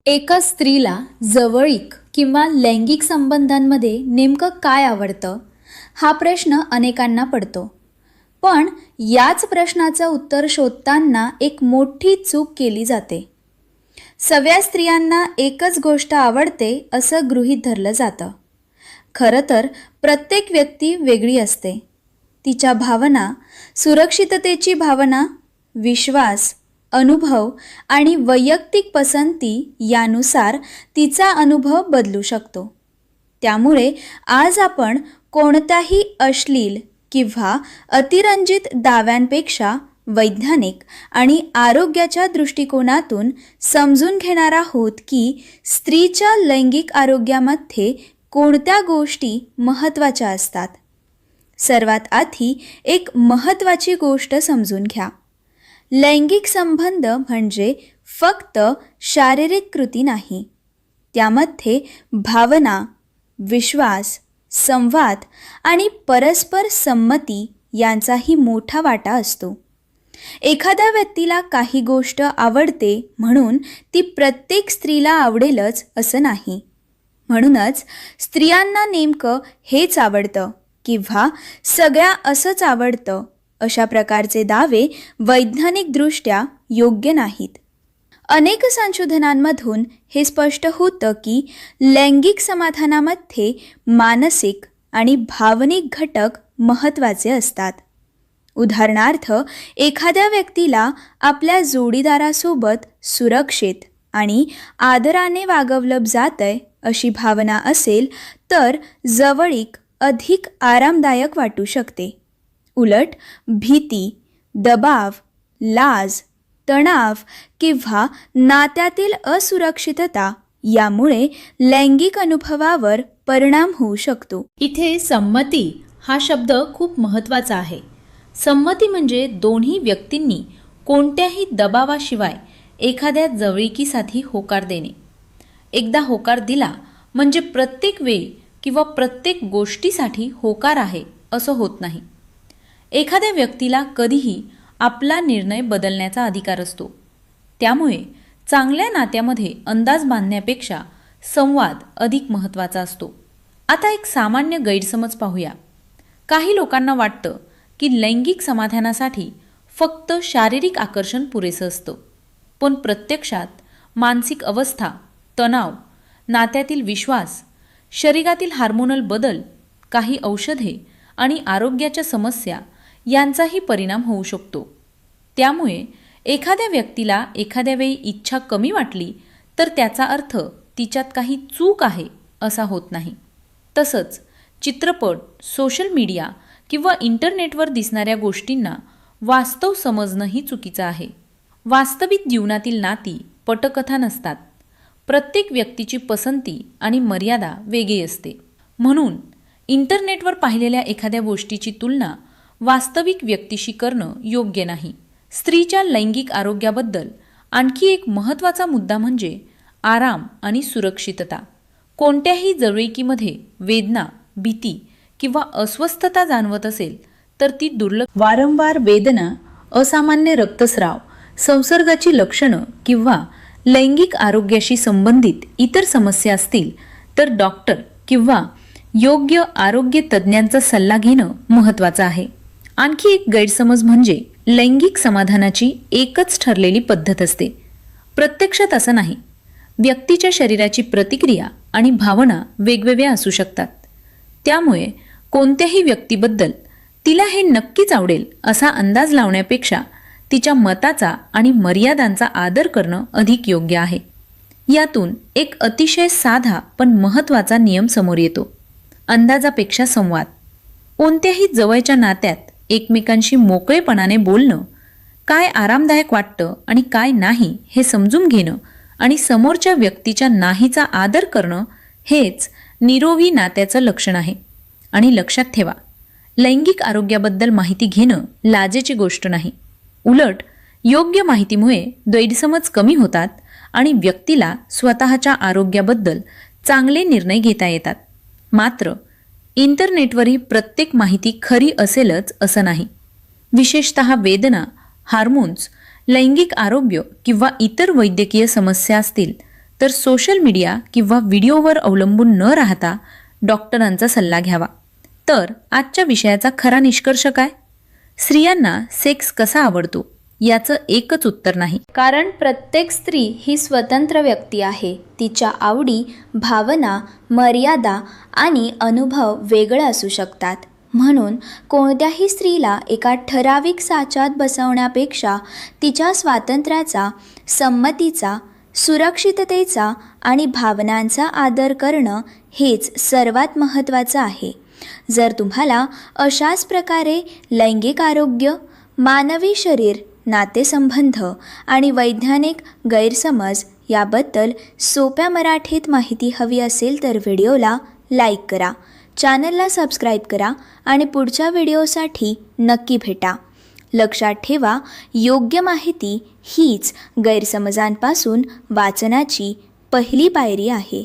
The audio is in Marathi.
एका स्त्रीला जवळीक किंवा लैंगिक संबंधांमध्ये नेमकं काय आवडतं हा प्रश्न अनेकांना पडतो. पण याच प्रश्नाचं उत्तर शोधताना एक मोठी चूक केली जाते. सगळ्या स्त्रियांना एकच गोष्ट आवडते असं गृहीत धरलं जातं. खरं तर प्रत्येक व्यक्ती वेगळी असते. तिच्या भावना, सुरक्षिततेची भावना, विश्वास, अनुभव आणि वैयक्तिक पसंती यानुसार तिचा अनुभव बदलू शकतो. त्यामुळे आज आपण कोणत्याही अश्लील किंवा अतिरंजित दाव्यांपेक्षा वैज्ञानिक आणि आरोग्याच्या दृष्टिकोनातून समजून घेणार आहोत की स्त्रीच्या लैंगिक आरोग्यामध्ये कोणत्या गोष्टी महत्त्वाच्या असतात. सर्वात आधी एक महत्त्वाची गोष्ट समजून घ्या. लैंगिक संबंध म्हणजे फक्त शारीरिक कृती नाही. त्यामध्ये भावना, विश्वास, संवाद आणि परस्पर संमती यांचाही मोठा वाटा असतो. एखाद्या व्यक्तीला काही गोष्ट आवडते म्हणून ती प्रत्येक स्त्रीला आवडेलच असं नाही. म्हणूनच स्त्रियांना नेमकं हेच आवडतं किंवा सगळ्या असंच आवडतं अशा प्रकारचे दावे वैज्ञानिकदृष्ट्या योग्य नाहीत. अनेक संशोधनांमधून हे स्पष्ट होतं की लैंगिक समाधानामध्ये मानसिक आणि भावनिक घटक महत्त्वाचे असतात. उदाहरणार्थ, एखाद्या व्यक्तीला आपल्या जोडीदारासोबत सुरक्षित आणि आदराने वागवलं जातंय अशी भावना असेल तर जवळीक अधिक आरामदायक वाटू शकते. उलट भीती, दबाव, लाज, तणाव किंवा नात्यातील असुरक्षितता यामुळे लैंगिक अनुभवावर परिणाम होऊ शकतो. इथे संमती हा शब्द खूप महत्त्वाचा आहे. संमती म्हणजे दोन्ही व्यक्तींनी कोणत्याही दबावाशिवाय एखाद्या जवळीकीसाठी होकार देणे. एकदा होकार दिला म्हणजे प्रत्येक वेळी किंवा प्रत्येक गोष्टीसाठी होकार आहे असं होत नाही. एखाद्या व्यक्तीला कधीही आपला निर्णय बदलण्याचा अधिकार असतो. त्यामुळे चांगल्या नात्यामध्ये अंदाज बांधण्यापेक्षा संवाद अधिक महत्त्वाचा असतो. आता एक सामान्य गैरसमज पाहूया. काही लोकांना वाटतं की लैंगिक समाधानासाठी फक्त शारीरिक आकर्षण पुरेसं असतं. पण प्रत्यक्षात मानसिक अवस्था, तणाव, नात्यातील विश्वास, शरीरातील हार्मोनल बदल, काही औषधे आणि आरोग्याच्या समस्या यांचाही परिणाम होऊ शकतो. त्यामुळे एखाद्या व्यक्तीला एखाद्या वेळी इच्छा कमी वाटली तर त्याचा अर्थ तिच्यात काही चूक आहे असा होत नाही. तसंच चित्रपट, सोशल मीडिया किंवा इंटरनेटवर दिसणाऱ्या गोष्टींना वास्तव समजणंही चुकीचं आहे. वास्तविक जीवनातील नाती पटकथा नसतात. प्रत्येक व्यक्तीची पसंती आणि मर्यादा वेगळी असते. म्हणून इंटरनेटवर पाहिलेल्या एखाद्या गोष्टीची तुलना वास्तविक व्यक्तीशी करणं योग्य नाही. स्त्रीच्या लैंगिक आरोग्याबद्दल आणखी एक महत्त्वाचा मुद्दा म्हणजे आराम आणि सुरक्षितता. कोणत्याही जवळीकीमध्ये वेदना, भीती किंवा अस्वस्थता जाणवत असेल तर ती वारंवार वेदना, असामान्य रक्तस्राव, संसर्गाची लक्षणं किंवा लैंगिक आरोग्याशी संबंधित इतर समस्या असतील तर डॉक्टर किंवा योग्य आरोग्य तज्ज्ञांचा सल्ला घेणं महत्त्वाचं आहे. आणखी एक गैरसमज म्हणजे लैंगिक समाधानाची एकच ठरलेली पद्धत असते. प्रत्यक्षात असं नाही. व्यक्तीच्या शरीराची प्रतिक्रिया आणि भावना वेगवेगळ्या असू शकतात. त्यामुळे कोणत्याही व्यक्तीबद्दल तिला हे नक्कीच आवडेल असा अंदाज लावण्यापेक्षा तिच्या मताचा आणि मर्यादांचा आदर करणं अधिक योग्य आहे. यातून एक अतिशय साधा पण महत्त्वाचा नियम समोर येतो. अंदाजापेक्षा संवाद. कोणत्याही जवळच्या नात्यात एकमेकांशी मोकळेपणाने बोलणं, काय आरामदायक वाटतं आणि काय नाही हे समजून घेणं आणि समोरच्या व्यक्तीच्या नाहीचा आदर करणं हेच निरोगी नात्याचं लक्षण आहे. आणि लक्षात ठेवा, लैंगिक आरोग्याबद्दल माहिती घेणं लाजेची गोष्ट नाही. उलट योग्य माहितीमुळे गैरसमज कमी होतात आणि व्यक्तीला स्वतःच्या आरोग्याबद्दल चांगले निर्णय घेता येतात. मात्र इंटरनेटवरही प्रत्येक माहिती खरी असेलच असं नाही. विशेषतः वेदना, हार्मोन्स, लैंगिक आरोग्य किंवा इतर वैद्यकीय समस्या असतील तर सोशल मीडिया किंवा व्हिडिओवर अवलंबून न राहता डॉक्टरांचा सल्ला घ्यावा. तर आजच्या विषयाचा खरा निष्कर्ष काय? स्त्रियांना सेक्स कसा आवडतो याचं एकच उत्तर नाही. कारण प्रत्येक स्त्री ही स्वतंत्र व्यक्ती आहे. तिच्या आवडी, भावना, मर्यादा आणि अनुभव वेगळे असू शकतात. म्हणून कोणत्याही स्त्रीला एका ठराविक साच्यात बसवण्यापेक्षा तिच्या स्वातंत्र्याचा, संमतीचा, सुरक्षिततेचा आणि भावनांचा आदर करणं हेच सर्वात महत्त्वाचं आहे. जर तुम्हाला अशाच प्रकारे लैंगिक आरोग्य, मानवी शरीर, नातेसंबंध आणि वैज्ञानिक गैरसमज याबद्दल सोप्या मराठीत माहिती हवी असेल तर व्हिडिओला लाईक करा, चॅनलला सबस्क्राईब करा आणि पुढच्या व्हिडिओसाठी नक्की भेटा. लक्षात ठेवा, योग्य माहिती हीच गैरसमजांपासून वाचनाची पहिली पायरी आहे.